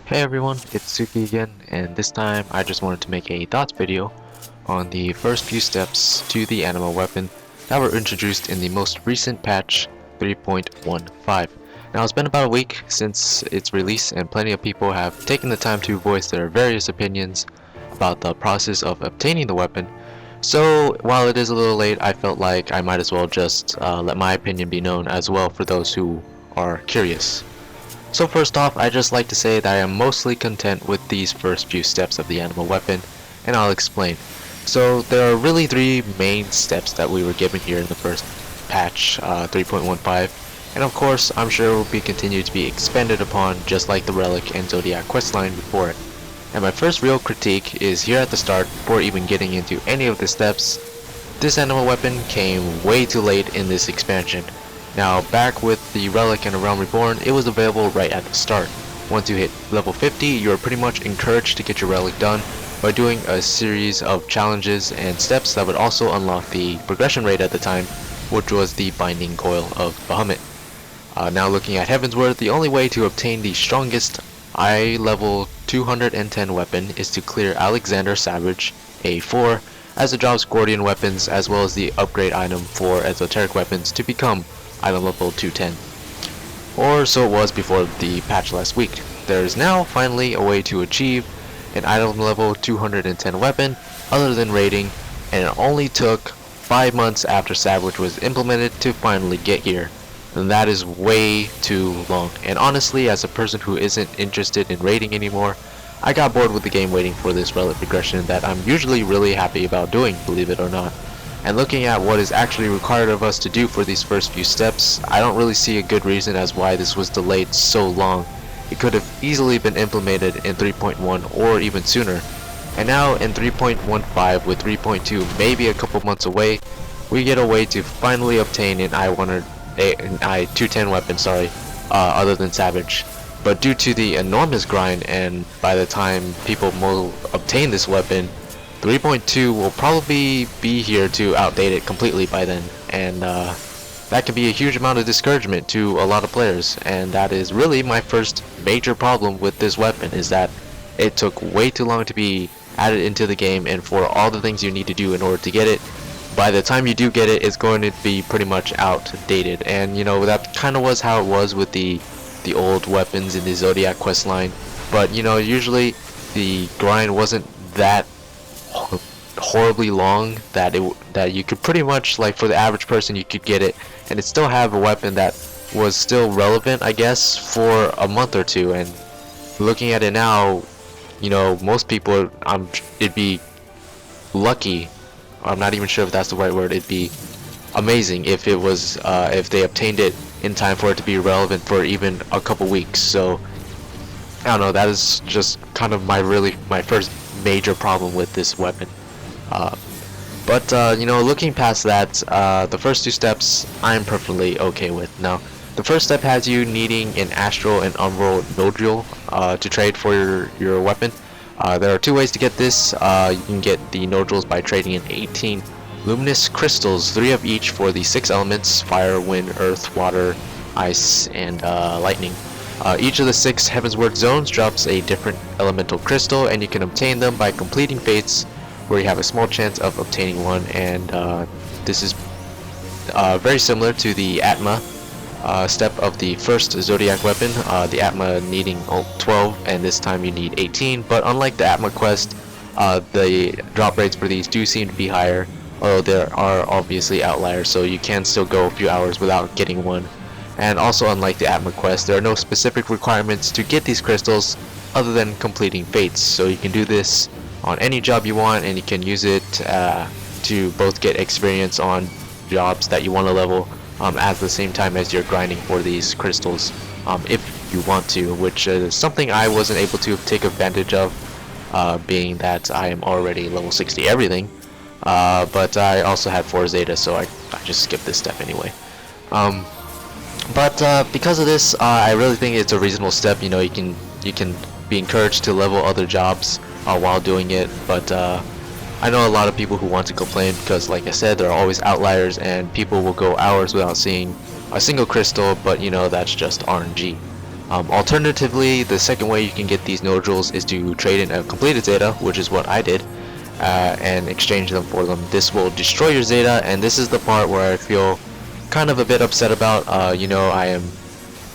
Hey everyone, it's Tsuki again, and this time I just wanted to make a thoughts video on the first few steps to the Anima Weapon that were introduced in the most recent patch 3.15. Now it's been about a week since its release and plenty of people have taken the time to voice their various opinions about the process of obtaining the weapon. So while it is a little late, I felt like I might as well just let my opinion be known as well for those who are curious. So first off, I just like to say that I am mostly content with these first few steps of the Anima Weapon, and I'll explain. So there are really three main steps that we were given here in the first patch 3.15, and of course I'm sure it will be continued to be expanded upon just like the Relic and Zodiac questline before it. And my first real critique is here at the start. Before even getting into any of the steps, this Anima Weapon came way too late in this expansion. Now, back with the Relic and A Realm Reborn, it was available right at the start. Once you hit level 50, you are pretty much encouraged to get your Relic done by doing a series of challenges and steps that would also unlock the progression rate at the time, which was the Binding Coil of Bahamut. Now looking at Heavensward, the only way to obtain the strongest eye level 210 weapon is to clear Alexander Savage A4 as the job's Gordian weapons, as well as the upgrade item for esoteric weapons to become item level 210. Or so it was before the patch last week. There is now finally a way to achieve an item level 210 weapon other than raiding, and it only took 5 months after Savage was implemented to finally get here. And that is way too long. And honestly, as a person who isn't interested in raiding anymore, I got bored with the game waiting for this relic progression that I'm usually really happy about doing, believe it or not. And looking at what is actually required of us to do for these first few steps, I don't really see a good reason as why this was delayed so long. It could have easily been implemented in 3.1 or even sooner. And now in 3.15 with 3.2 maybe a couple months away, we get a way to finally obtain an I-210 weapon, other than Savage. But due to the enormous grind, and by the time people will obtain this weapon, 3.2 will probably be here to outdate it completely by then, and that can be a huge amount of discouragement to a lot of players. And that is really my first major problem with this weapon, is that it took way too long to be added into the game, and for all the things you need to do in order to get it, by the time you do get it, it's going to be pretty much outdated. And you know, that kind of was how it was with the old weapons in the Zodiac questline. But you know, usually the grind wasn't that horribly long that you could pretty much, like, for the average person, you could get it and it still have a weapon that was still relevant, I guess, for a month or two. And looking at it now, you know, most people, it'd be lucky, I'm not even sure if that's the right word, it'd be amazing if it was if they obtained it in time for it to be relevant for even a couple weeks. So I don't know, that is just kind of my first major problem with this weapon. But you know, looking past that, the first two steps I'm perfectly okay with. Now, the first step has you needing an astral and umbral nodule to trade for your weapon. There are two ways to get this. You can get the nodules by trading in 18 luminous crystals, 3 of each for the 6 elements: fire, wind, earth, water, ice, and lightning. Each of the 6 Heavensward zones drops a different elemental crystal, and you can obtain them by completing fates, where you have a small chance of obtaining one. And this is very similar to the Atma step of the first Zodiac weapon, the Atma needing 12, and this time you need 18. But unlike the Atma quest, the drop rates for these do seem to be higher, although there are obviously outliers, so you can still go a few hours without getting one. And also, unlike the Atma quest, there are no specific requirements to get these crystals other than completing fates. So you can do this on any job you want, and you can use it to both get experience on jobs that you want to level at the same time as you're grinding for these crystals, if you want to, which is something I wasn't able to take advantage of, being that I am already level 60 everything. But I also had 4 Zeta, so I just skipped this step anyway. But because of this, I really think it's a reasonable step. You know, you can be encouraged to level other jobs while doing it. But I know a lot of people who want to complain because, like I said, there are always outliers, and people will go hours without seeing a single crystal. But you know, that's just RNG. Alternatively, the second way you can get these nodules is to trade in a completed Zeta, which is what I did, and exchange them for them. This will destroy your Zeta, and this is the part where I feel kind of a bit upset about. You know, I am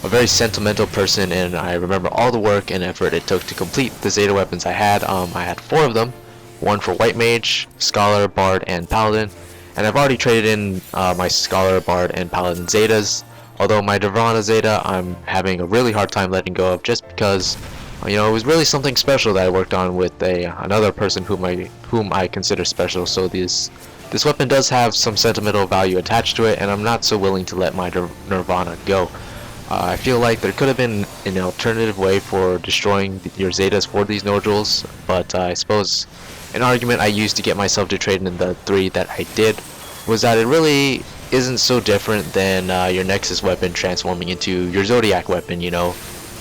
a very sentimental person, and I remember all the work and effort it took to complete the Zeta weapons I had. I had 4 of them, one for White Mage, Scholar, Bard, and Paladin, and I've already traded in my Scholar, Bard, and Paladin Zetas. Although my Nirvana Zeta, I'm having a really hard time letting go of, just because, you know, it was really something special that I worked on with another person whom I consider special. So this weapon does have some sentimental value attached to it, and I'm not so willing to let my Nirvana go. I feel like there could have been an alternative way for destroying your Zetas for these nodules, but I suppose an argument I used to get myself to trade in the 3 that I did was that it really isn't so different than your Nexus weapon transforming into your Zodiac weapon. You know,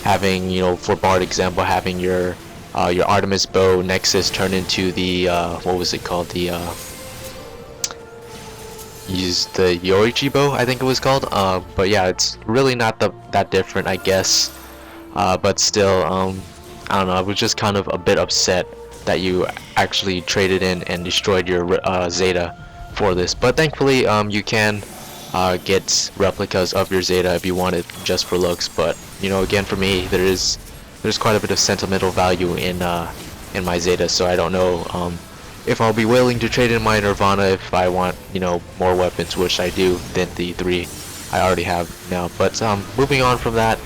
having, you know, for Bard example, having your Artemis bow Nexus turn into the what was it called, the Yoichi bow, I think it was called. But yeah, it's really not that different, I guess. But still, I don't know, I was just kind of a bit upset that you actually traded in and destroyed your Zeta for this. But thankfully, you can get replicas of your Zeta if you want it just for looks. But you know, again, for me, there's quite a bit of sentimental value in my Zeta, so I don't know if I'll be willing to trade in my Nirvana if I want, you know, more weapons, which I do, than the 3 I already have now. But moving on from that,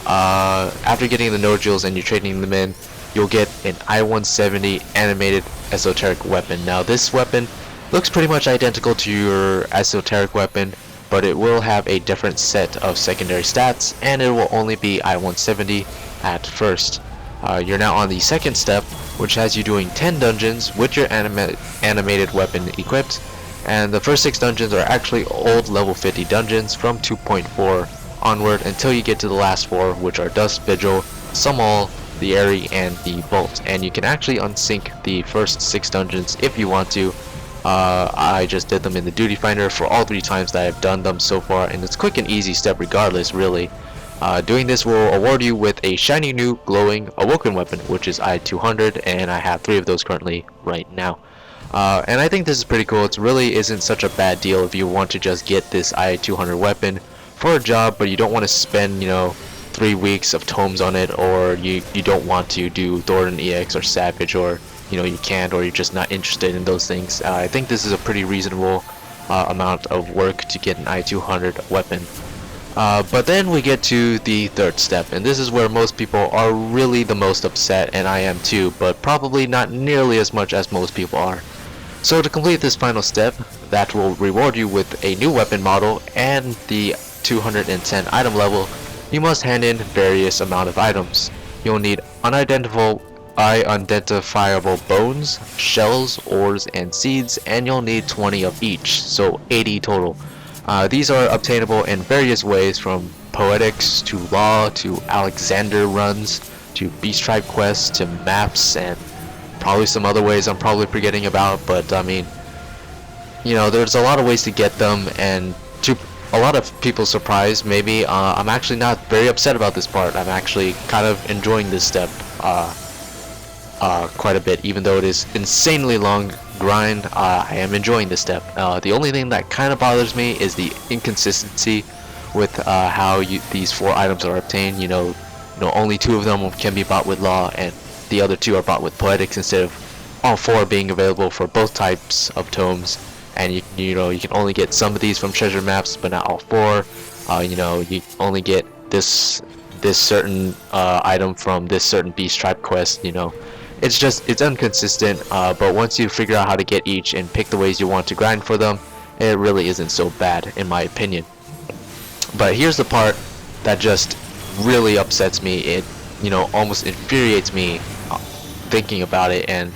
after getting the nodules and you're trading them in, you'll get an I-170 animated esoteric weapon. Now this weapon looks pretty much identical to your esoteric weapon, but it will have a different set of secondary stats, and it will only be I-170 at first. You're now on the second step, which has you doing 10 dungeons with your animated weapon equipped, and the first 6 dungeons are actually old level 50 dungeons from 2.4 onward until you get to the last 4, which are Dust Vigil, Summall, the Airy, and the Bolt. And you can actually unsync the first 6 dungeons if you want to. I just did them in the Duty Finder for all 3 times that I've done them so far, and it's quick and easy step regardless, really. Doing this will award you with a shiny new glowing awoken weapon, which is I-200, and I have 3 of those currently right now. And I think this is pretty cool. It really isn't such a bad deal if you want to just get this I-200 weapon for a job, but you don't want to spend, you know, 3 weeks of tomes on it, or you don't want to do Thornton EX or Savage, or you know, you can't, or you're just not interested in those things. I think this is a pretty reasonable amount of work to get an I-200 weapon. But then we get to the third step, and this is where most people are really the most upset, and I am too, but probably not nearly as much as most people are. So to complete this final step, that will reward you with a new weapon model and the 210 item level, you must hand in various amount of items. You'll need unidentifiable bones, shells, ores, and seeds, and you'll need 20 of each, so 80 total. These are obtainable in various ways, from poetics to law to Alexander runs to Beast Tribe quests to maps, and probably some other ways I'm probably forgetting about. But I mean, you know, there's a lot of ways to get them, and to a lot of people's surprise, maybe, I'm actually not very upset about this part. I'm actually kind of enjoying this step quite a bit, even though it is insanely long grind. I am enjoying this step. The only thing that kind of bothers me is the inconsistency with how these 4 items are obtained. You know, only 2 of them can be bought with law, and the other 2 are bought with poetics, instead of all 4 being available for both types of tomes. And you know, you can only get some of these from treasure maps, but not all 4. You know, you only get this certain item from this certain Beast Tribe quest. You know, it's inconsistent, but once you figure out how to get each and pick the ways you want to grind for them, it really isn't so bad, in my opinion. But here's the part that just really upsets me. It, you know, almost infuriates me thinking about it, and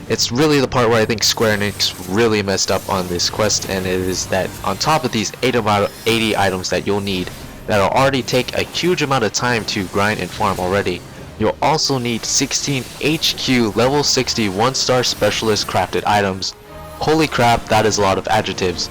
it's really the part where I think Square Enix really messed up on this quest, and it is that on top of these 80 items that you'll need, that'll already take a huge amount of time to grind and farm already, you'll also need 16 HQ level 60 1-star specialist crafted items. Holy crap, that is a lot of adjectives.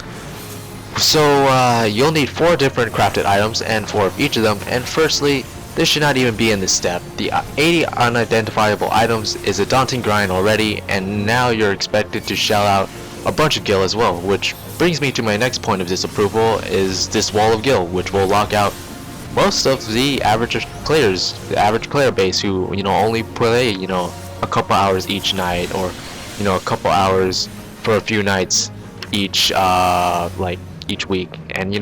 So you'll need 4 different crafted items, and 4 of each of them. And firstly, this should not even be in this step. The 80 unidentifiable items is a daunting grind already, and now you're expected to shell out a bunch of gil as well, which brings me to my next point of disapproval, is this wall of gil, which will lock out most of the average players, the average player base who, only play, a couple hours each night, or, a couple hours for a few nights each, each week. And,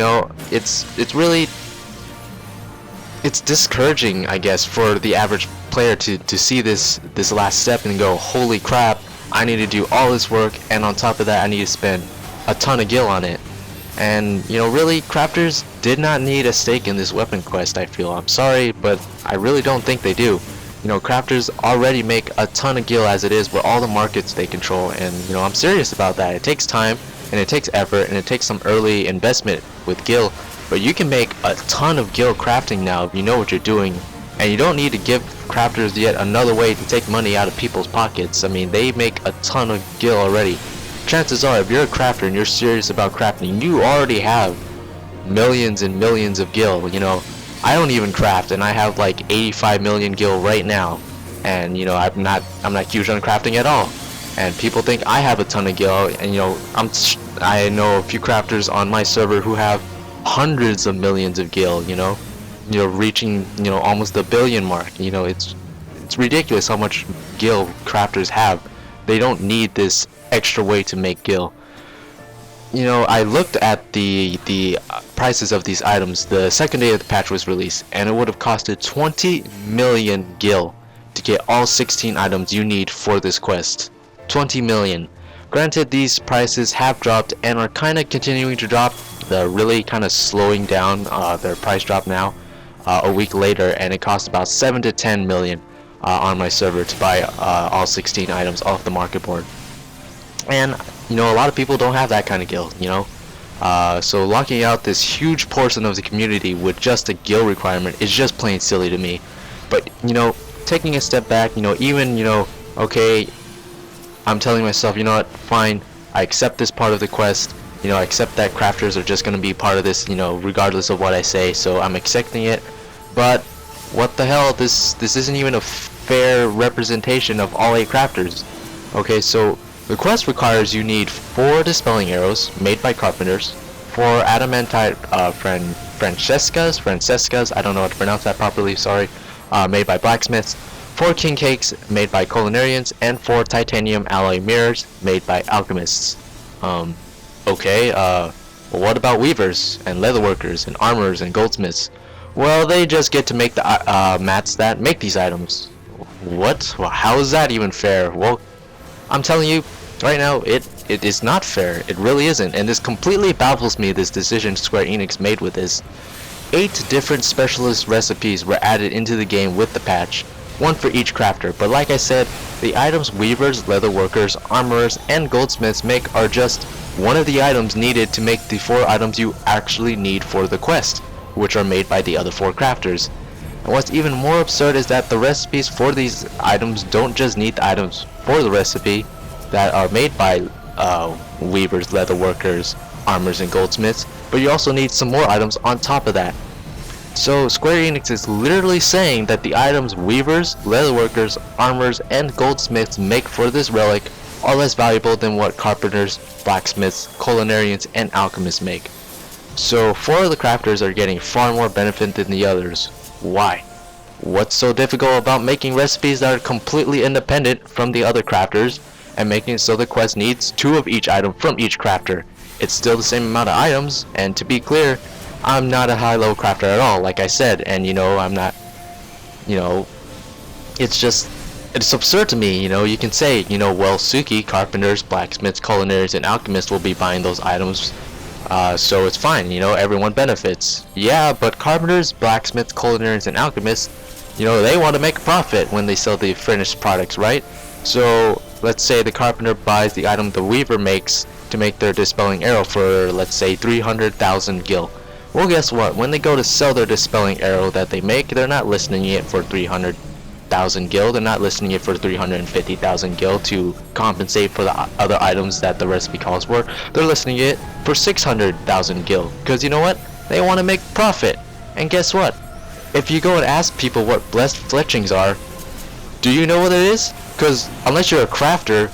it's discouraging, I guess, for the average player to see this last step and go, holy crap, I need to do all this work, and on top of that I need to spend a ton of gil on it. And really, crafters did not need a stake in this weapon quest, I feel. I'm sorry, but I really don't think they do. Crafters already make a ton of gil as it is with all the markets they control, and I'm serious about that. It takes time, and it takes effort, and it takes some early investment with gil, but you can make a ton of gil crafting now if you know what you're doing, and you don't need to give crafters yet another way to take money out of people's pockets. I mean, they make a ton of gil already. Chances are, if you're a crafter and you're serious about crafting, you already have millions and millions of gil. I don't even craft, and I have like 85 million gil right now, and I'm not huge on crafting at all. And people think I have a ton of gil, and I know a few crafters on my server who have hundreds of millions of gil. Reaching almost the billion mark. It's ridiculous how much gil crafters have. They don't need this extra way to make gil. I looked at the prices of these items the second day of the patch was released, and it would have costed 20 million gil to get all 16 items you need for this quest. 20 million. Granted, these prices have dropped and are kind of continuing to drop. They're really kind of slowing down their price drop now. A week later, and it costs about 7 to 10 million on my server to buy all 16 items off the market board. And a lot of people don't have that kind of gil, so locking out this huge portion of the community with just a gil requirement is just plain silly to me. But taking a step back, okay, I'm telling myself, what, fine, I accept this part of the quest. I accept that crafters are just going to be part of this, regardless of what I say, so I'm accepting it. But what the hell, this isn't even a fair representation of all 8 crafters. Okay, so the quest requires you need 4 dispelling arrows made by carpenters, 4 adamantite Francescas, I don't know how to pronounce that properly, sorry, made by blacksmiths, 4 king cakes made by culinarians, and 4 titanium alloy mirrors made by alchemists. Okay, well, what about weavers and leatherworkers and armorers and goldsmiths? Well, they just get to make the mats that make these items. What? Well, how is that even fair? Well, I'm telling you right now, it is not fair. It really isn't, and this completely baffles me, this decision Square Enix made with this. 8 different specialist recipes were added into the game with the patch, 1 for each crafter, but like I said, the items weavers, leatherworkers, armorers, and goldsmiths make are just one of the items needed to make the 4 items you actually need for the quest, which are made by the other 4 crafters. And what's even more absurd is that the recipes for these items don't just need the items for the recipe that are made by weavers, leatherworkers, armorers, and goldsmiths, but you also need some more items on top of that. So Square Enix is literally saying that the items weavers, leatherworkers, armorers, and goldsmiths make for this relic are less valuable than what carpenters, blacksmiths, culinarians, and alchemists make. So 4 of the crafters are getting far more benefit than the others. Why? What's so difficult about making recipes that are completely independent from the other crafters, and making it so the quest needs 2 of each item from each crafter? It's still the same amount of items, and to be clear, I'm not a high-level crafter at all, like I said, and I'm not, it's absurd to me. You can say, well, Tsuki, carpenters, blacksmiths, culinarians, and alchemists will be buying those items, so it's fine, everyone benefits. Yeah, but carpenters, blacksmiths, culinarians, and alchemists, they want to make a profit when they sell the finished products, right? So let's say the carpenter buys the item the weaver makes to make their dispelling arrow for, let's say, 300,000 gil. Well, guess what? When they go to sell their dispelling arrow that they make, they're not listing it for 300,000 gil. They're not listing it for 350,000 gil to compensate for the other items that the recipe calls for. They're listing it for 600,000 gil. Because you know what? They want to make profit. And guess what? if you go and ask people what blessed fletchings are, do you know what it is? Because unless you're a crafter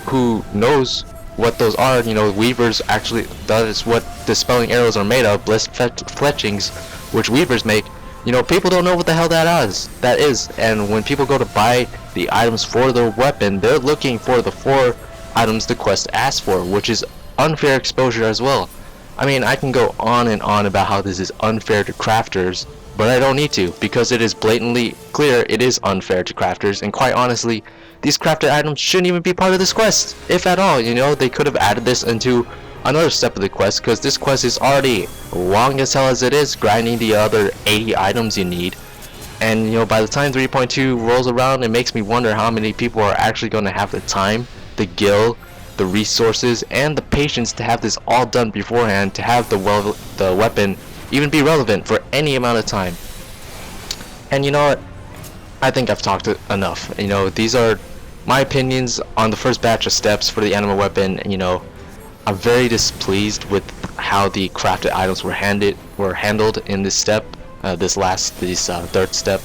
who knows what those are, you know, weavers actually, that is what dispelling arrows are made of, blessed fletchings, which weavers make. You know, people don't know what the hell that is. And when people go to buy the items for their weapon, they're looking for the 4 items the quest asks for, which is unfair exposure as well. I mean, I can go on and on about how this is unfair to crafters, but I don't need to, because it is blatantly clear it is unfair to crafters, and quite honestly, these crafted items shouldn't even be part of this quest, if at all. You know, they could have added this into another step of the quest, because this quest is already long as hell as it is, grinding the other 80 items you need. And you know, by the time 3.2 rolls around, it makes me wonder how many people are actually going to have the time, the gil, the resources, and the patience to have this all done beforehand, to have the weapon even be relevant for any amount of time. And you know what, I think I've talked enough. You know, these are my opinions on the first batch of steps for the Anima weapon. And you know, I'm very displeased with how the crafted items were handled in this step, this third step.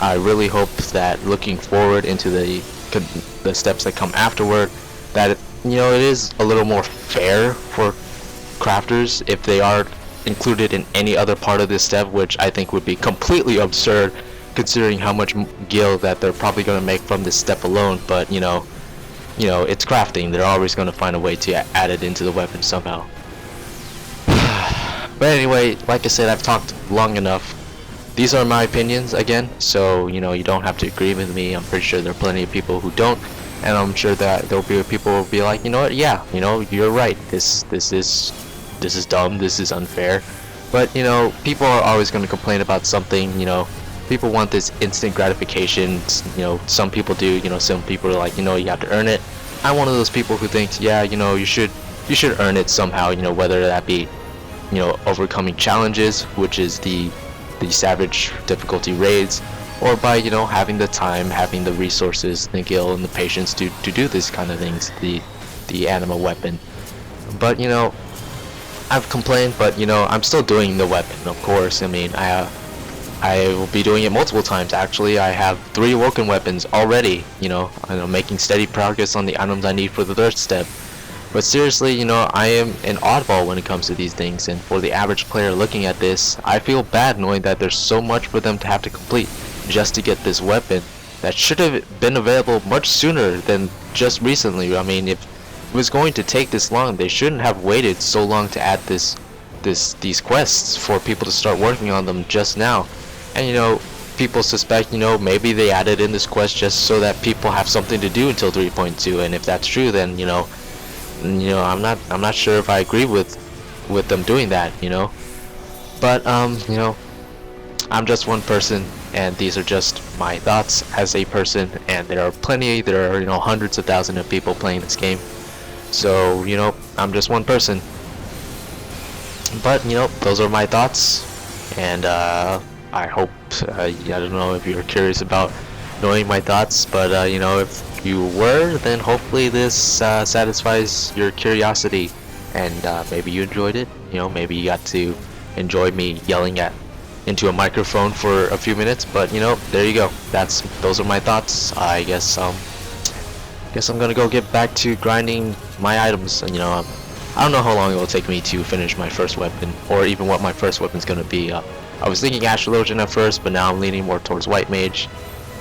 I really hope that looking forward into the steps that come afterward, that you know, it is a little more fair for crafters if they are included in any other part of this step, which I think would be completely absurd considering how much gil that they're probably going to make from this step alone. But you know, it's crafting. They're always going to find a way to add it into the weapon somehow. But anyway, like I said, I've talked long enough. These are my opinions again, so you know, you don't have to agree with me. I'm pretty sure there are plenty of people who don't, and I'm sure that there'll be people who will be like, you know what, yeah, you know, you're right. This is dumb. This is unfair. But you know, people are always going to complain about something. You know, people want this instant gratification. You know, some people do. You know, some people are like, you know, you have to earn it. I'm one of those people who thinks, yeah, you know, you should earn it somehow. You know, whether that be, you know, overcoming challenges, which is the savage difficulty raids, or by, you know, having the time, having the resources, the gil, and the patience to do this kind of things. The Anima weapon. But you know, I've complained, but you know, I'm still doing the weapon, of course. I mean, I will be doing it multiple times. Actually, I have 3 awoken weapons already. You know, I'm making steady progress on the items I need for the third step. But seriously, you know, I am an oddball when it comes to these things, and for the average player looking at this, I feel bad knowing that there's so much for them to have to complete just to get this weapon that should have been available much sooner than just recently. I mean, if it was going to take this long, they shouldn't have waited so long to add these quests for people to start working on them just now. And you know, people suspect, you know, maybe they added in this quest just so that people have something to do until 3.2, and if that's true, then you know, I'm not sure if I agree with them doing that, you know. But you know, I'm just one person, and these are just my thoughts as a person, and there are you know, hundreds of thousands of people playing this game. So you know, I'm just one person. But you know, those are my thoughts, and I hope I don't know if you're curious about knowing my thoughts, but you know, if you were, then hopefully this satisfies your curiosity, and maybe you enjoyed it. You know, maybe you got to enjoy me yelling into a microphone for a few minutes. But you know, there you go. Those are my thoughts. I guess I'm gonna go get back to grinding my items. And you know, I don't know how long it will take me to finish my first weapon, or even what my first weapon's gonna be. I was thinking Astrologian at first, but now I'm leaning more towards White Mage.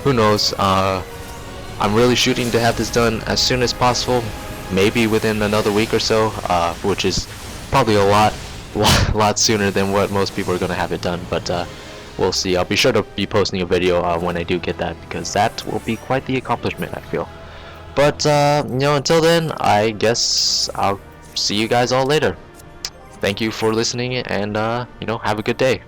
Who knows? I'm really shooting to have this done as soon as possible, maybe within another week or so, which is probably a lot sooner than what most people are going to have it done, but we'll see. I'll be sure to be posting a video when I do get that, because that will be quite the accomplishment, I feel. But you know, until then, I guess I'll see you guys all later. Thank you for listening, and you know, have a good day.